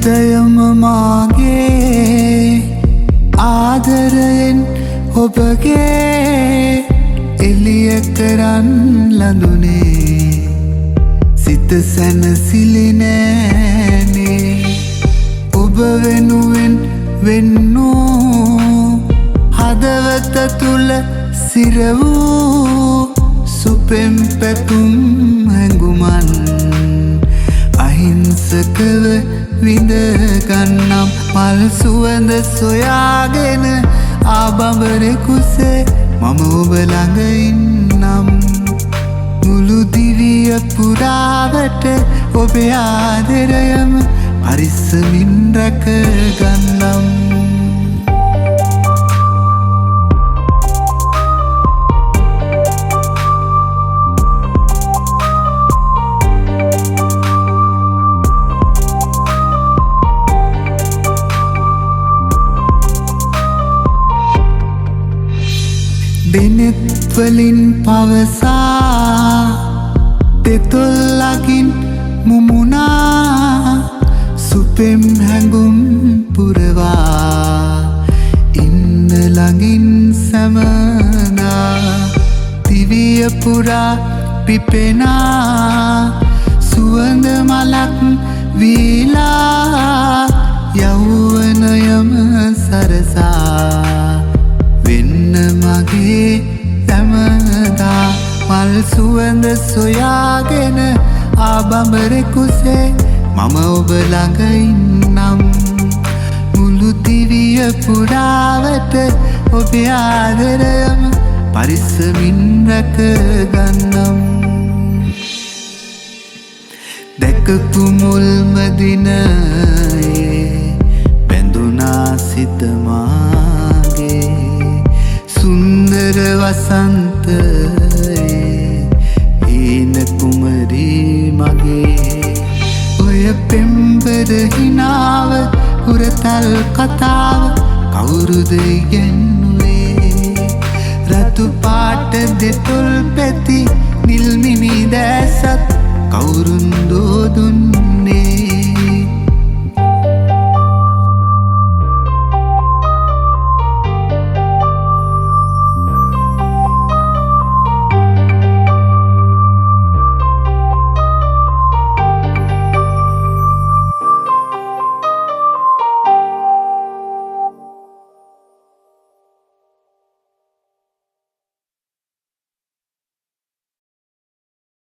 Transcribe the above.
හිතයම මාගේ ආදරයෙන් ඔබගේ එළිය කරන් ලඳුනේ සිත සැනසිලි නෑනේ ඔබ වෙනුවෙන් වෙන්නෝ හදවත තුල සිර වූ සුපෙම් පැතුම් හැඟුමන් අහිංසකව විඳ ගන්නම් මල් සුවඳ සොයාගෙන ආබඹරෙකුසේ මම ඔබ ළඟ ඉන්නම් මුළු දිවිය පුරාවට ඔබේ ආදරයම පරිස්සමින් රැක ගන්නම් දෙනෙත් වලින් පවසා දෙතොල්ලකින් මුමුණා සුපෙම් හැඟුම් පුරවා ඉන්න ළඟින් සැමනා දිවිය පුරා පිපෙනා සුවඳ මලක් වීලා යෞවනයම සරසා වෙන්න මගේ සැමදා මල් සුවඳ සොයාගෙන ආබඹරෙකුසේ මම ඔබ ළඟ ඉන්නම් මුළු දිවිය පුරාවට ඔබේ ආදරයම පරිස්සමින් රැක ගන්නම් දැකපු මුල්ම දිනයේ බැඳුනා සිත මාගේ සුන්දර වසන්තයේ හීන කුමරී මගේ ඔය පෙම්බර හිනාව හුරතල් කතාව කවුරුද ඉගෙනුවේ රතු පාට දෙතොල් පැති නිල්මිනි දැසත් කවුරුන් දෝදුන්